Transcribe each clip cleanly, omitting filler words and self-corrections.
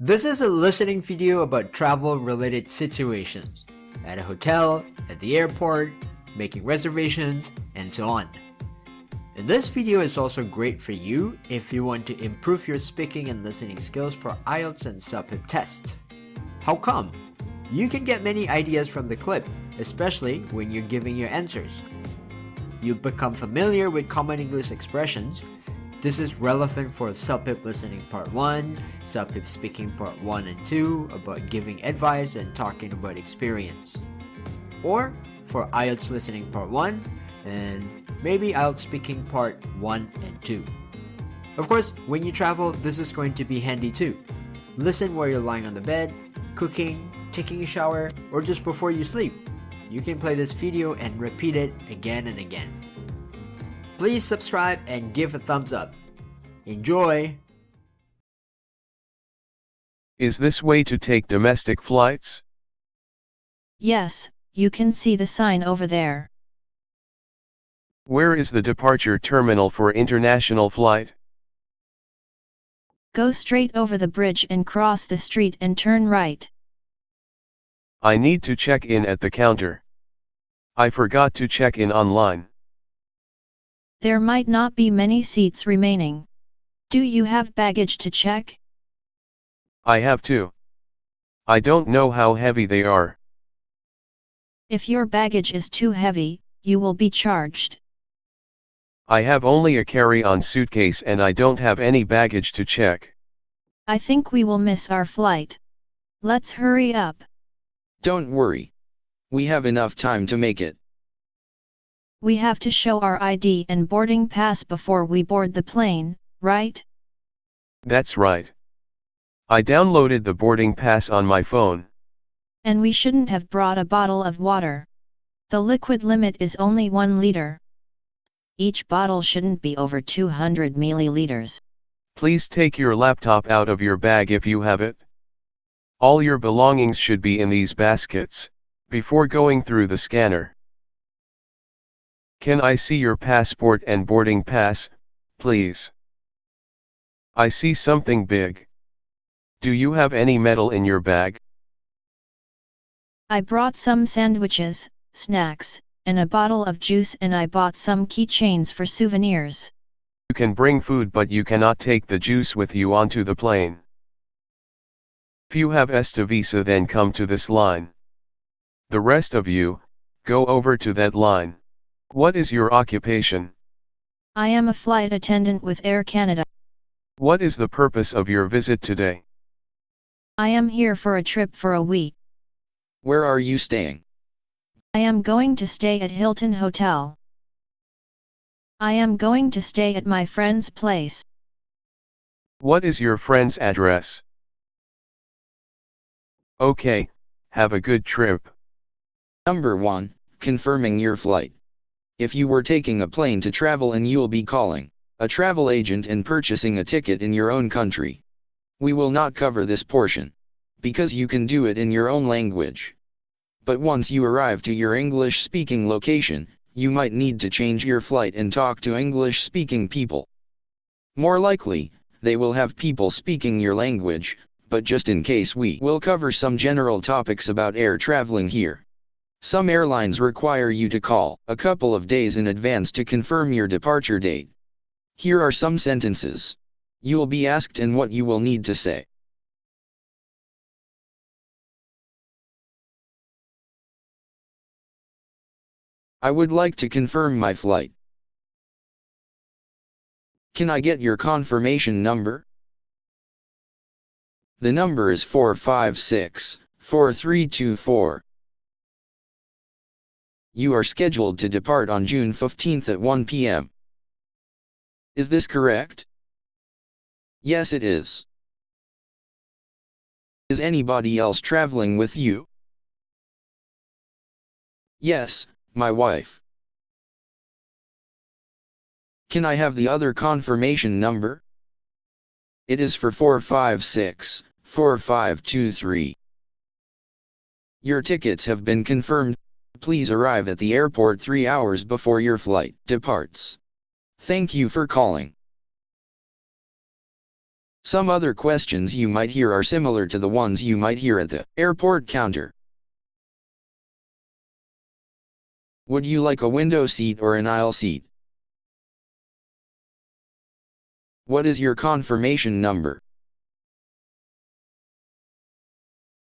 This is a listening video about travel-related situations at a hotel, at the airport, making reservations, and so on. And this video is also great for you if you want to improve your speaking and listening skills for IELTS and CELPIP tests. How come? You can get many ideas from the clip, especially when you're giving your answers. You'll become familiar with common English expressions. This is relevant for CELPIP Listening Part 1, CELPIP Speaking Part 1 and 2 about giving advice and talking about experience. Or for IELTS Listening Part 1 and maybe IELTS Speaking Part 1 and 2. Of course, when you travel, this is going to be handy too. Listen while you're lying on the bed, cooking, taking a shower, or just before you sleep. You can play this video and repeat it again and again. Please subscribe and give a thumbs up. Enjoy! Is this way to take domestic flights? Yes, you can see the sign over there. Where is the departure terminal for international flight? Go straight over the bridge and cross the street and turn right. I need to check in at the counter. I forgot to check in online. There might not be many seats remaining. Do you have baggage to check? I have to. I don't know how heavy they are. If your baggage is too heavy, you will be charged. I have only a carry-on suitcase and I don't have any baggage to check. I think we will miss our flight. Let's hurry up. Don't worry. We have enough time to make it. We have to show our ID and boarding pass before we board the plane, right? That's right. I downloaded the boarding pass on my phone. And we shouldn't have brought a bottle of water. The liquid limit is only 1 liter. Each bottle shouldn't be over 200 milliliters. Please take your laptop out of your bag if you have it. All your belongings should be in these baskets, before going through the scanner. Can I see your passport and boarding pass, please? I see something big. Do you have any metal in your bag? I brought some sandwiches, snacks, and a bottle of juice, and I bought some keychains for souvenirs. You can bring food but you cannot take the juice with you onto the plane. If you have ESTA visa then come to this line. The rest of you, go over to that line. What is your occupation? I am a flight attendant with Air Canada. What is the purpose of your visit today? I am here for a trip for a week. Where are you staying? I am going to stay at Hilton Hotel. I am going to stay at my friend's place. What is your friend's address? Okay, have a good trip. Number 1, confirming your flight. If you were taking a plane to travel and you'll be calling a travel agent and purchasing a ticket in your own country, we will not cover this portion, because you can do it in your own language. But once you arrive to your English-speaking location, you might need to change your flight and talk to English-speaking people. More likely, they will have people speaking your language, but just in case we will cover some general topics about air traveling here. Some airlines require you to call a couple of days in advance to confirm your departure date. Here are some sentences you will be asked and what you will need to say. I would like to confirm my flight. Can I get your confirmation number? The number is 456-4324. You are scheduled to depart on June 15th at 1 p.m. Is this correct? Yes, it is. Is anybody else traveling with you? Yes, my wife. Can I have the other confirmation number? It is for 456-4523. Your tickets have been confirmed. Please arrive at the airport 3 hours before your flight departs. Thank you for calling. Some other questions you might hear are similar to the ones you might hear at the airport counter. Would you like a window seat or an aisle seat? What is your confirmation number?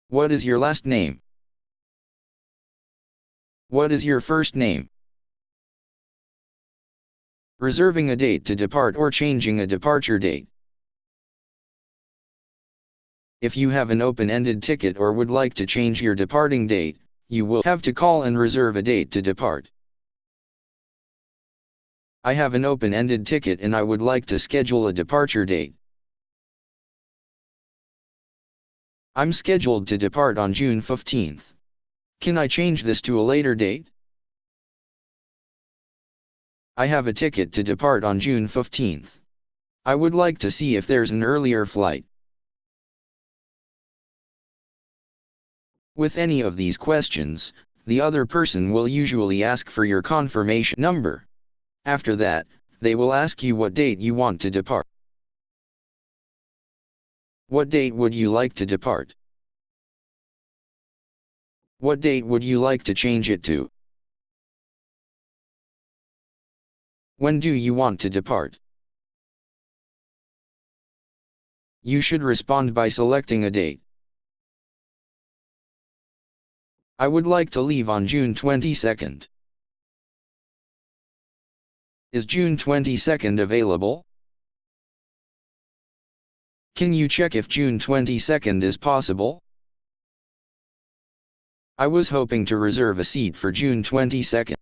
What is your last name? What is your first name? Reserving a date to depart or changing a departure date. If you have an open-ended ticket or would like to change your departing date, you will have to call and reserve a date to depart. I have an open-ended ticket and I would like to schedule a departure date. I'm scheduled to depart on June 15th. Can I change this to a later date? I have a ticket to depart on June 15th. I would like to see if there's an earlier flight. With any of these questions, the other person will usually ask for your confirmation number. After that, they will ask you what date you want to depart. What date would you like to depart? What date would you like to change it to? When do you want to depart? You should respond by selecting a date. I would like to leave on June 22nd. Is June 22nd available? Can you check if June 22nd is possible? I was hoping to reserve a seat for June 22nd.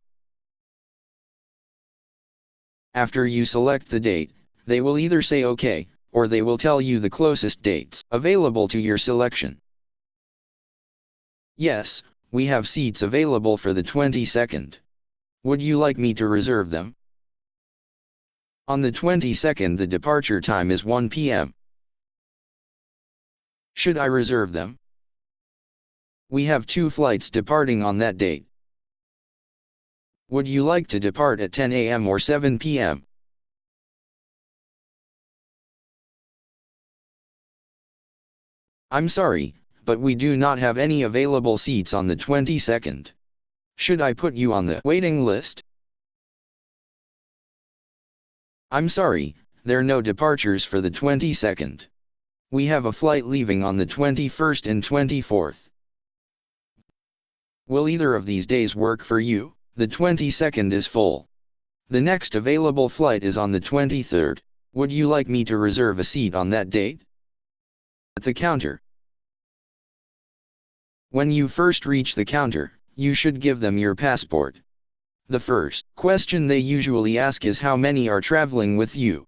After you select the date, they will either say OK, or they will tell you the closest dates available to your selection. Yes, we have seats available for the 22nd. Would you like me to reserve them? On the 22nd the departure time is 1 p.m. Should I reserve them? We have 2 flights departing on that date. Would you like to depart at 10 a.m. or 7 p.m.? I'm sorry, but we do not have any available seats on the 22nd. Should I put you on the waiting list? I'm sorry, there are no departures for the 22nd. We have a flight leaving on the 21st and 24th. Will either of these days work for you? The 22nd is full. The next available flight is on the 23rd. Would you like me to reserve a seat on that date? At the counter. When you first reach the counter, you should give them your passport. The first question they usually ask is how many are traveling with you.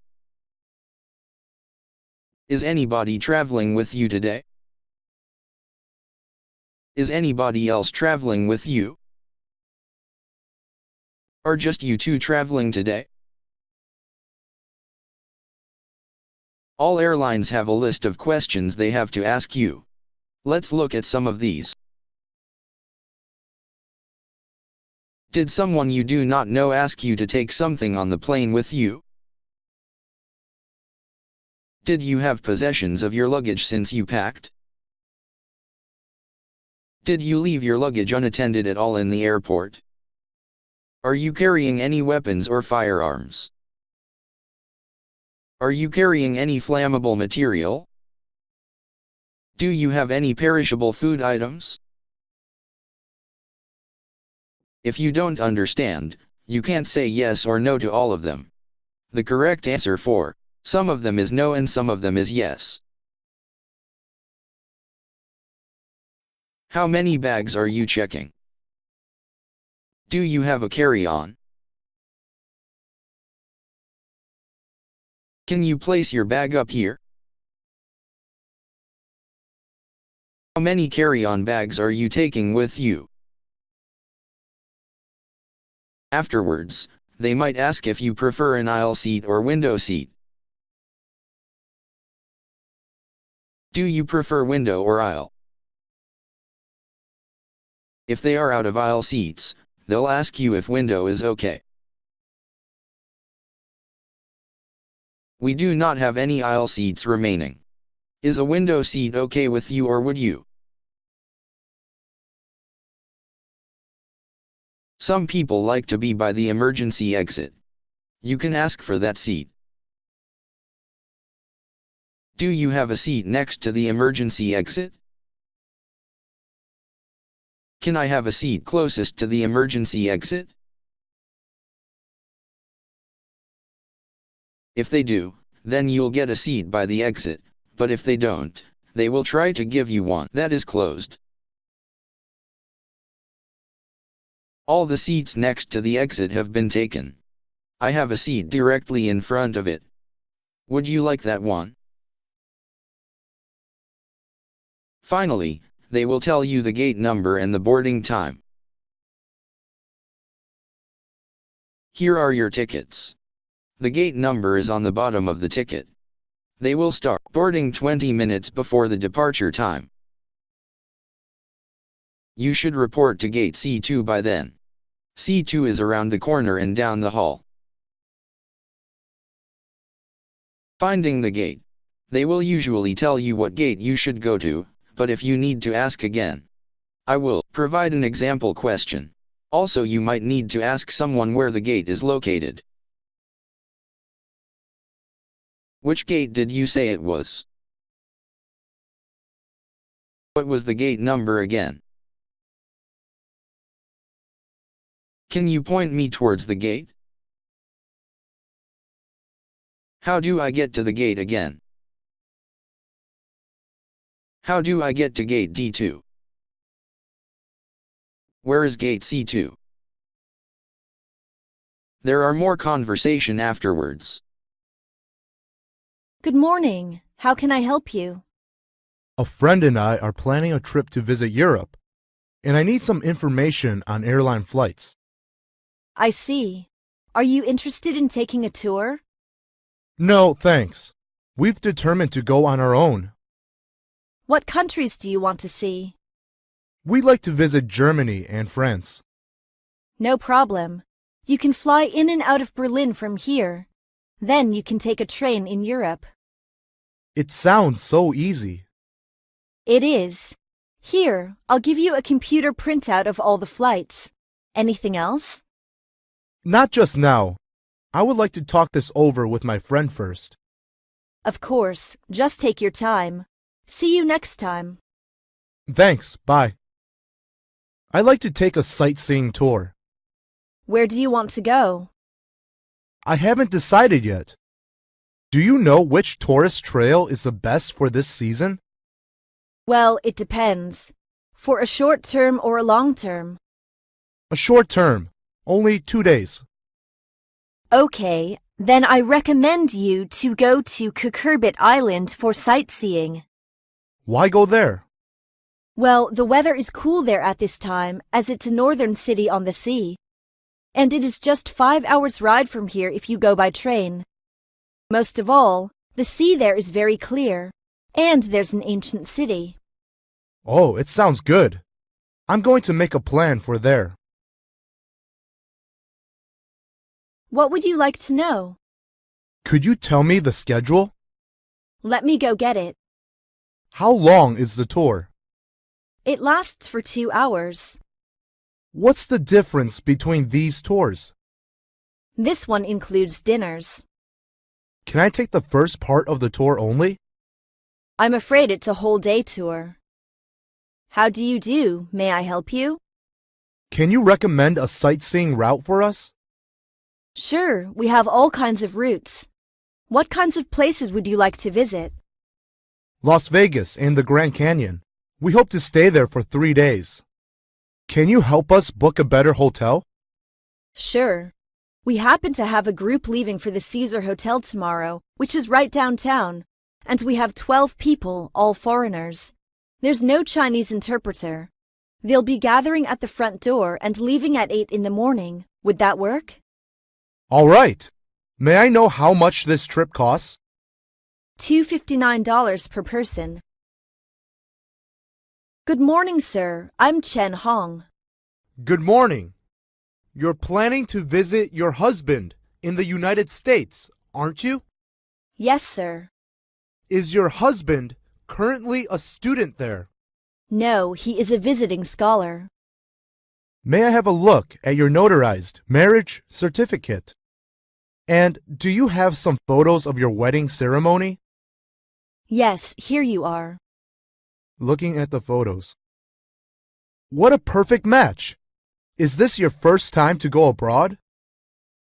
Is anybody traveling with you today? Is anybody else traveling with you? Are just you two traveling today? All airlines have a list of questions they have to ask you. Let's look at some of these. Did someone you do not know ask you to take something on the plane with you? Did you have possessions of your luggage since you packed? Did you leave your luggage unattended at all in the airport? Are you carrying any weapons or firearms? Are you carrying any flammable material? Do you have any perishable food items? If you don't understand, you can't say yes or no to all of them. The correct answer for some of them is no and some of them is yes. How many bags are you checking? Do you have a carry-on? Can you place your bag up here? How many carry-on bags are you taking with you? Afterwards, they might ask if you prefer an aisle seat or window seat. Do you prefer window or aisle? If they are out of aisle seats, they'll ask you if window is okay. We do not have any aisle seats remaining. Is a window seat okay with you, or would you? Some people like to be by the emergency exit. You can ask for that seat. Do you have a seat next to the emergency exit? Can I have a seat closest to the emergency exit? If they do, then you'll get a seat by the exit, but if they don't, they will try to give you one that is closed. All the seats next to the exit have been taken. I have a seat directly in front of it. Would you like that one? Finally, they will tell you the gate number and the boarding time. Here are your tickets. The gate number is on the bottom of the ticket. They will start boarding 20 minutes before the departure time. You should report to gate C2 by then. C2 is around the corner and down the hall. Finding the gate. They will usually tell you what gate you should go to, but if you need to ask again, I will provide an example question. Also, you might need to ask someone where the gate is located. Which gate did you say it was? What was the gate number again? Can you point me towards the gate? How do I get to the gate again? How do I get to gate D2? Where is gate C2? There are more conversation afterwards. Good morning. How can I help you? A friend and I are planning a trip to visit Europe, and I need some information on airline flights. I see. Are you interested in taking a tour? No, thanks. We've determined to go on our own. What countries do you want to see? We'd like to visit Germany and France. No problem. You can fly in and out of Berlin from here. Then you can take a train in Europe. It sounds so easy. It is. Here, I'll give you a computer printout of all the flights. Anything else? Not just now. I would like to talk this over with my friend first. Of course. Just take your time. See you next time. Thanks, bye. I'd like to take a sightseeing tour. Where do you want to go? I haven't decided yet. Do you know which tourist trail is the best for this season? Well, it depends. For a short term or a long term? A short term, only 2 days. Okay, then I recommend you to go to Cucurbit Island for sightseeing. Why go there? Well, the weather is cool there at this time, as it's a northern city on the sea. And it is just 5 hours ride from here if you go by train. Most of all, the sea there is very clear, and there's an ancient city. Oh, it sounds good. I'm going to make a plan for there. What would you like to know? Could you tell me the schedule? Let me go get it. How long is the tour? It lasts for 2 hours. What's the difference between these tours? This one includes dinners. Can I take the first part of the tour only? I'm afraid it's a whole day tour. How do you do? May I help you? Can you recommend a sightseeing route for us? Sure, we have all kinds of routes. What kinds of places would you like to visit? Las Vegas and the Grand Canyon. We hope to stay there for 3 days. Can you help us book a better hotel? Sure. We happen to have a group leaving for the Caesar Hotel tomorrow, which is right downtown, and we have 12 people, all foreigners. There's no Chinese interpreter. They'll be gathering at the front door and leaving at 8 in the morning. Would that work? All right. May I know how much this trip costs? $259 per person. Good morning, sir. I'm Chen Hong. Good morning. You're planning to visit your husband in the United States, aren't you? Yes, sir. Is your husband currently a student there? No, he is a visiting scholar. May I have a look at your notarized marriage certificate? And do you have some photos of your wedding ceremony? Yes, here you are. Looking at the photos. What a perfect match! Is this your first time to go abroad?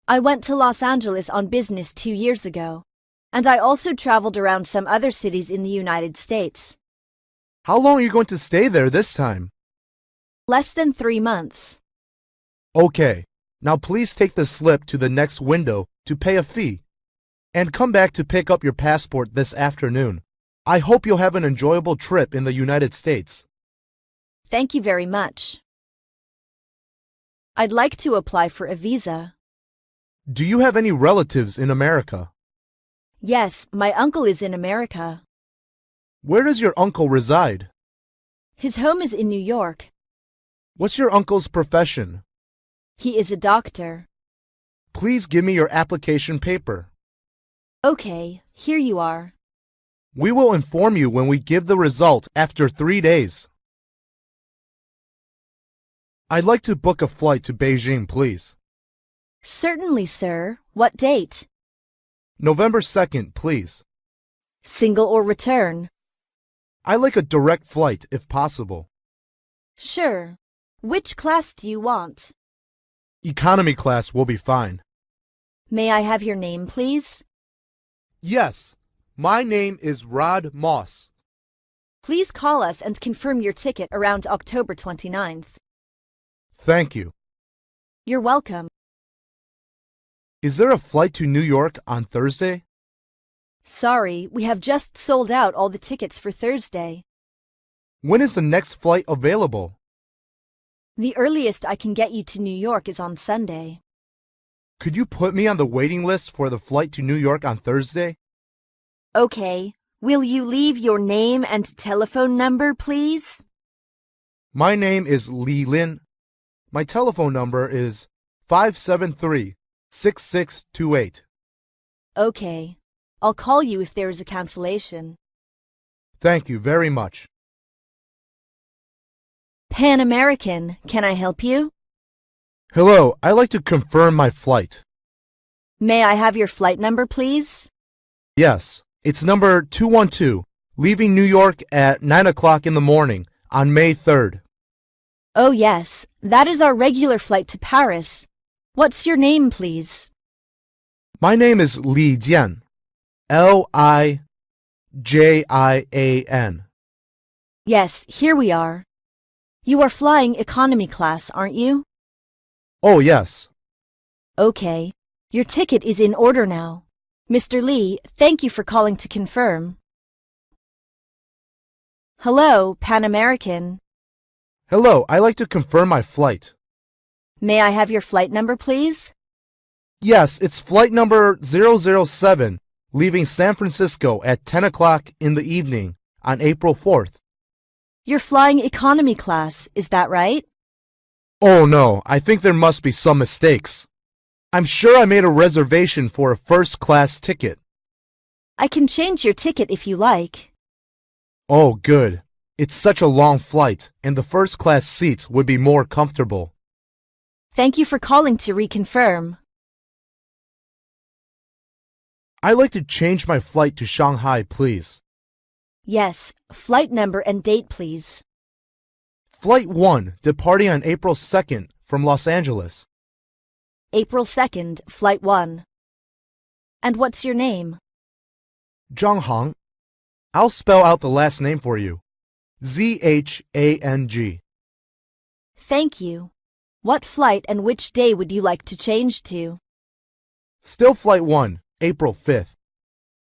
I went to Los Angeles on business 2 years ago, and I also traveled around some other cities in the United States. How long are you going to stay there this time? Less than 3 months. Okay, now please take the slip to the next window to pay a fee, and come back to pick up your passport this afternoon. I hope you'll have an enjoyable trip in the United States. Thank you very much. I'd like to apply for a visa. Do you have any relatives in America? Yes, my uncle is in America. Where does your uncle reside? His home is in New York. What's your uncle's profession? He is a doctor. Please give me your application paper. Okay, here you are. We will inform you when we give the result after 3 days. I'd like to book a flight to Beijing, please. Certainly, sir. What date? November 2nd, please. Single or return? I'd like a direct flight, if possible. Sure. Which class do you want? Economy class will be fine. May I have your name, please? Yes, my name is Rod Moss. Please call us and confirm your ticket around October 29th. Thank you. You're welcome. Is there a flight to New York on Thursday? Sorry, we have just sold out all the tickets for Thursday. When is the next flight available? The earliest I can get you to New York is on Sunday. Could you put me on the waiting list for the flight to New York on Thursday? Okay. Will you leave your name and telephone number, please? My name is Li Lin. My telephone number is 573-6628. Okay. I'll call you if there is a cancellation. Thank you very much. Pan American, can I help you? Hello, I'd like to confirm my flight. May I have your flight number, please? Yes, it's number 212, leaving New York at 9 o'clock in the morning on May 3rd. Oh yes, that is our regular flight to Paris. What's your name, please? My name is Li Jian. Lijian. Yes, here we are. You are flying economy class, aren't you? Oh, yes. Okay. Your ticket is in order now. Mr. Lee, thank you for calling to confirm. Hello, Pan American. Hello, I'd like to confirm my flight. May I have your flight number, please? Yes, it's flight number 007, leaving San Francisco at 10 o'clock in the evening on April 4th. You're flying economy class, is that right? Oh no, I think there must be some mistakes. I'm sure I made a reservation for a first-class ticket. I can change your ticket if you like. Oh, good. It's such a long flight, and the first-class seats would be more comfortable. Thank you for calling to reconfirm. I'd like to change my flight to Shanghai, please. Yes, flight number and date, please. Flight 1, departing on April 2nd from Los Angeles. April 2nd, Flight 1. And what's your name? Zhang Hang. I'll spell out the last name for you. Zhang. Thank you. What flight and which day would you like to change to? Still Flight 1, April 5th.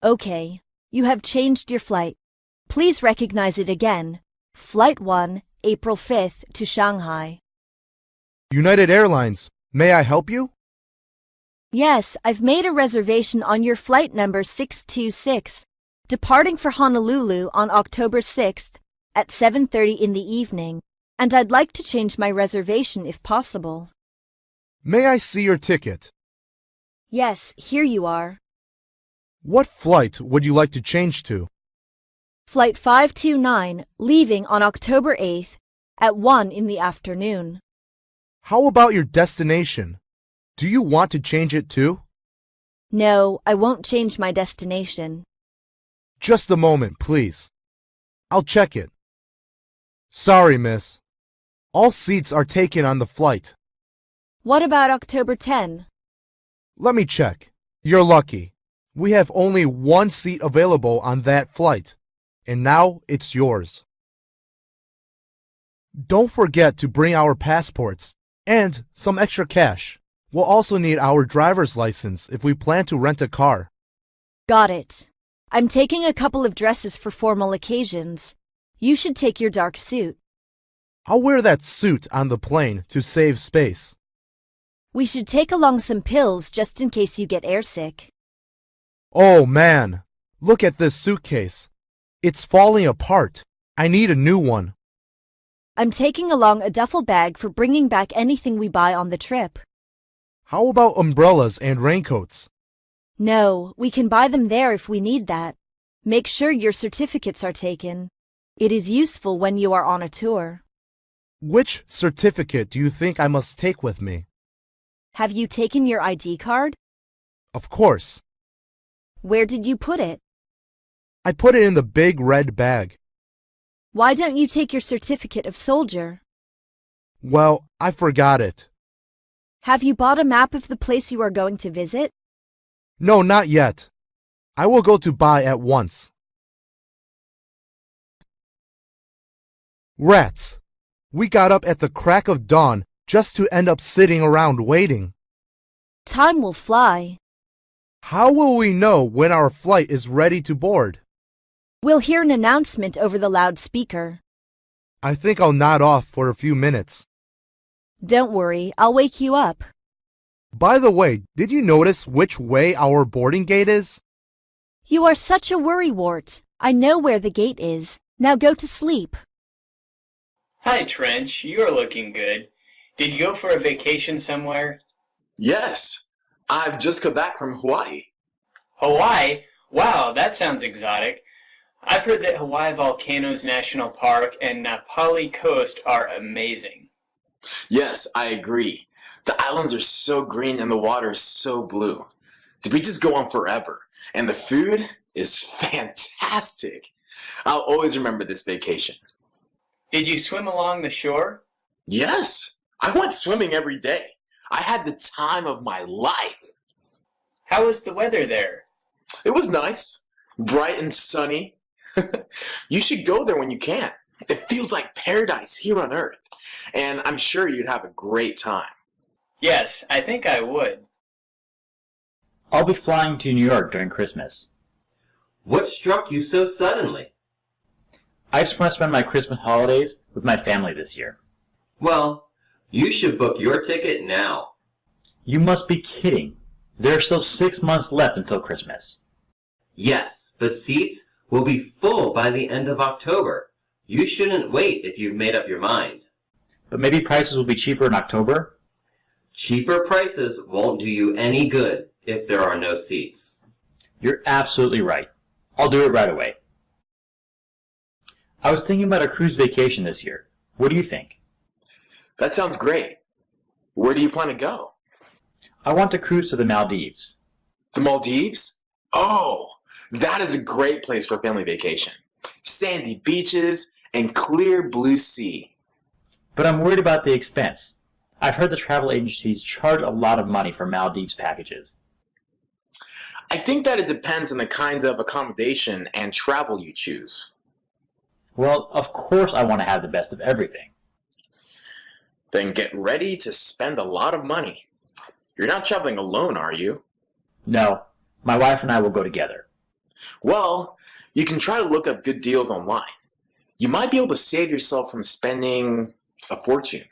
Okay, you have changed your flight. Please recognize it again. Flight 1, April 5th to Shanghai. United Airlines, may I help you? Yes, I've made a reservation on your flight number 626, departing for Honolulu on October 6th at 7:30 in the evening, and I'd like to change my reservation if possible. May I see your ticket? Yes, here you are. What flight would you like to change to? Flight 529, leaving on October 8th at 1 in the afternoon. How about your destination? Do you want to change it too? No, I won't change my destination. Just a moment, please. I'll check it. Sorry, miss. All seats are taken on the flight. What about October 10? Let me check. You're lucky. We have only one seat available on that flight, and now it's yours. Don't forget to bring our passports and some extra cash. We'll also need our driver's license if we plan to rent a car. Got it. I'm taking a couple of dresses for formal occasions. You should take your dark suit. I'll wear that suit on the plane to save space. We should take along some pills just in case you get airsick. Oh man, look at this suitcase. It's falling apart. I need a new one. I'm taking along a duffel bag for bringing back anything we buy on the trip. How about umbrellas and raincoats? No, we can buy them there if we need that. Make sure your certificates are taken. It is useful when you are on a tour. Which certificate do you think I must take with me? Have you taken your ID card? Of course. Where did you put it? I put it in the big red bag. Why don't you take your certificate of soldier? Well, I forgot it. Have you bought a map of the place you are going to visit? No, not yet. I will go to buy at once. Rats! We got up at the crack of dawn just to end up sitting around waiting. Time will fly. How will we know when our flight is ready to board? We'll hear an announcement over the loudspeaker. I think I'll nod off for a few minutes. Don't worry, I'll wake you up. By the way, did you notice which way our boarding gate is? You are such a worrywart. I know where the gate is. Now go to sleep. Hi, Trench. You're looking good. Did you go for a vacation somewhere? Yes, I've just come back from Hawaii. Hawaii? Wow, that sounds exotic. I've heard that Hawaii Volcanoes National Park and Napali Coast are amazing. Yes, I agree. The islands are so green and the water is so blue. The beaches go on forever, and the food is fantastic. I'll always remember this vacation. Did you swim along the shore? Yes, I went swimming every day. I had the time of my life. How was the weather there? It was nice, bright and sunny. You should go there when you can. It feels like paradise here on Earth, and I'm sure you'd have a great time. Yes, I think I would. I'll be flying to New York during Christmas. What struck you so suddenly? I just want to spend my Christmas holidays with my family this year. Well, you should book your ticket now. You must be kidding. There are still 6 months left until Christmas. Yes, but seats will be full by the end of October. You shouldn't wait if you've made up your mind. But maybe prices will be cheaper in October? Cheaper prices won't do you any good if there are no seats. You're absolutely right. I'll do it right away. I was thinking about a cruise vacation this year. What do you think? That sounds great. Where do you plan to go? I want to cruise to the Maldives. The Maldives? Oh, that is a great place for a family vacation. Sandy beaches and clear blue sea. But I'm worried about the expense. I've heard the travel agencies charge a lot of money for Maldives packages. I think that it depends on the kinds of accommodation and travel you choose. Well, of course I want to have the best of everything. Then get ready to spend a lot of money. You're not traveling alone, are you? No, my wife and I will go together. Well, you can try to look up good deals online. You might be able to save yourself from spending a fortune.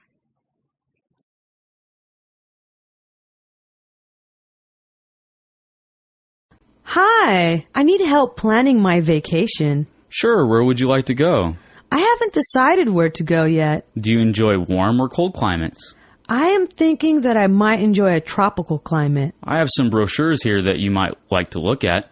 Hi, I need help planning my vacation. Sure, where would you like to go? I haven't decided where to go yet. Do you enjoy warm or cold climates? I am thinking that I might enjoy a tropical climate. I have some brochures here that you might like to look at.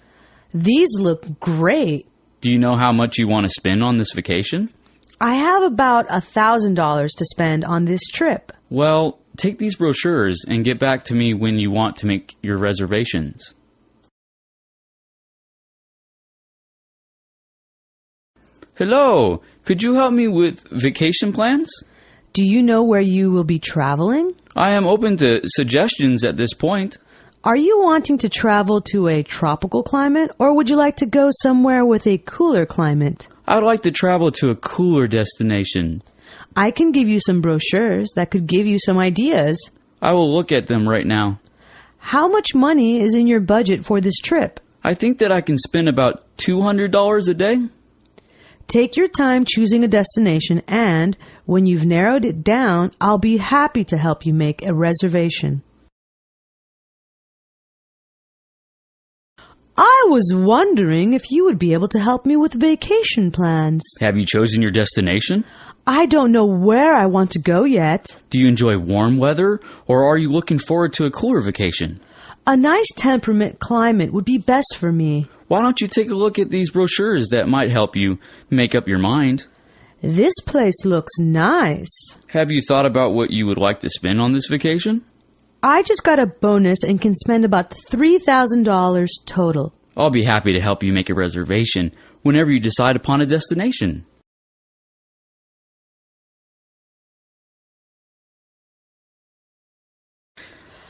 These look great. Do you know how much you want to spend on this vacation? I have about $1,000 to spend on this trip. Well, take these brochures and get back to me when you want to make your reservations. Hello, could you help me with vacation plans? Do you know where you will be traveling? I am open to suggestions at this point. Are you wanting to travel to a tropical climate, or would you like to go somewhere with a cooler climate? I would like to travel to a cooler destination. I can give you some brochures that could give you some ideas. I will look at them right now. How much money is in your budget for this trip? I think that I can spend about $200 a day. Take your time choosing a destination, and when you've narrowed it down, I'll be happy to help you make a reservation. I was wondering if you would be able to help me with vacation plans. Have you chosen your destination? I don't know where I want to go yet. Do you enjoy warm weather, or are you looking forward to a cooler vacation? A nice temperate climate would be best for me. Why don't you take a look at these brochures that might help you make up your mind? This place looks nice. Have you thought about what you would like to spend on this vacation? I just got a bonus and can spend about $3,000 total. I'll be happy to help you make a reservation whenever you decide upon a destination.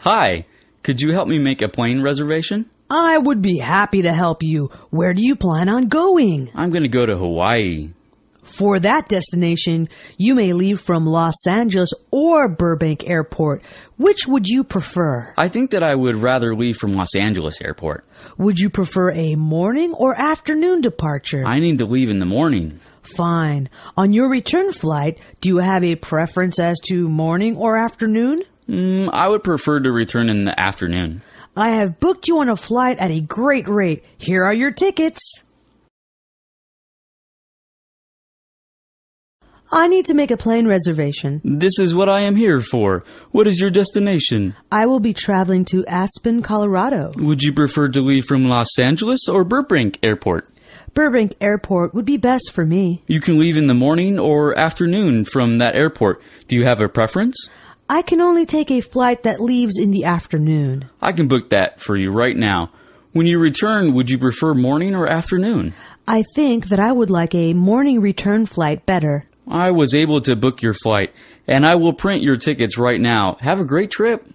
Hi, could you help me make a plane reservation? I would be happy to help you. Where do you plan on going? I'm going to go to Hawaii. For that destination, you may leave from Los Angeles or Burbank Airport. Which would you prefer? I think that I would rather leave from Los Angeles Airport. Would you prefer a morning or afternoon departure? I need to leave in the morning. Fine. On your return flight, do you have a preference as to morning or afternoon? I would prefer to return in the afternoon. I have booked you on a flight at a great rate. Here are your tickets. I need to make a plane reservation. This is what I am here for. What is your destination? I will be traveling to Aspen, Colorado. Would you prefer to leave from Los Angeles or Burbank Airport? Burbank Airport would be best for me. You can leave in the morning or afternoon from that airport. Do you have a preference? I can only take a flight that leaves in the afternoon. I can book that for you right now. When you return, would you prefer morning or afternoon? I think that I would like a morning return flight better. I was able to book your flight, and I will print your tickets right now. Have a great trip.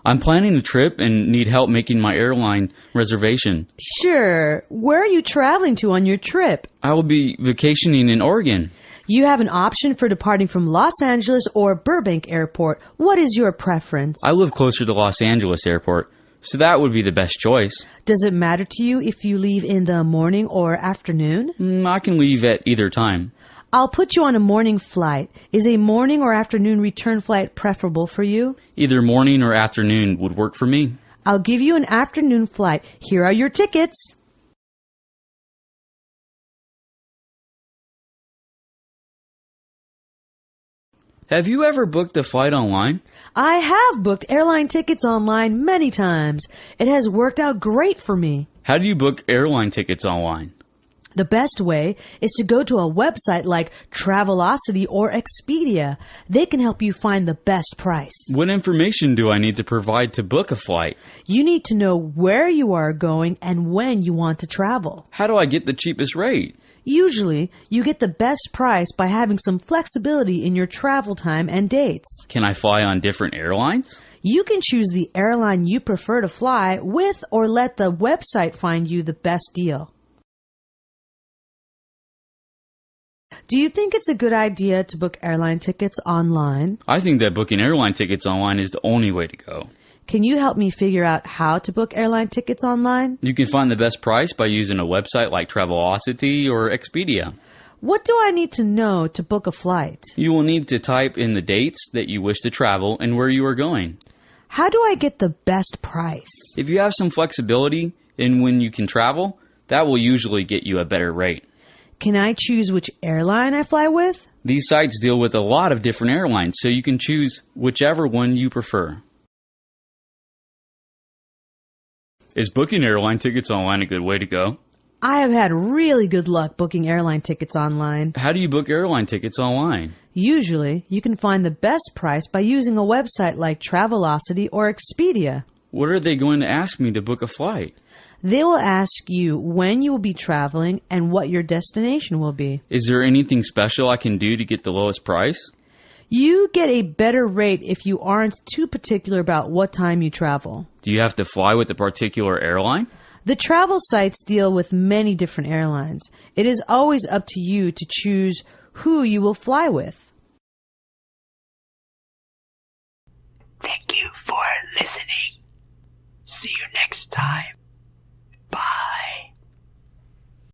I'm planning a trip and need help making my airline reservation. Sure. Where are you traveling to on your trip? I will be vacationing in Oregon. You have an option for departing from Los Angeles or Burbank Airport. What is your preference? I live closer to Los Angeles Airport, so that would be the best choice. Does it matter to you if you leave in the morning or afternoon? I can leave at either time. I'll put you on a morning flight. Is a morning or afternoon return flight preferable for you? Either morning or afternoon would work for me. I'll give you an afternoon flight. Here are your tickets. Have you ever booked a flight online? I have booked airline tickets online many times. It has worked out great for me. How do you book airline tickets online? The best way is to go to a website like Travelocity or Expedia. They can help you find the best price. What information do I need to provide to book a flight? You need to know where you are going and when you want to travel. How do I get the cheapest rate? Usually, you get the best price by having some flexibility in your travel time and dates. Can I fly on different airlines? You can choose the airline you prefer to fly with or let the website find you the best deal. Do you think it's a good idea to book airline tickets online? I think that booking airline tickets online is the only way to go. Can you help me figure out how to book airline tickets online? You can find the best price by using a website like Travelocity or Expedia. What do I need to know to book a flight? You will need to type in the dates that you wish to travel and where you are going. How do I get the best price? If you have some flexibility in when you can travel, that will usually get you a better rate. Can I choose which airline I fly with? These sites deal with a lot of different airlines, so you can choose whichever one you prefer. Is booking airline tickets online a good way to go? I have had really good luck booking airline tickets online. How do you book airline tickets online? Usually, you can find the best price by using a website like Travelocity or Expedia. What are they going to ask me to book a flight? They will ask you when you will be traveling and what your destination will be. Is there anything special I can do to get the lowest price? You get a better rate if you aren't too particular about what time you travel. Do you have to fly with a particular airline? The travel sites deal with many different airlines. It is always up to you to choose who you will fly with. Thank you for listening. See you next time.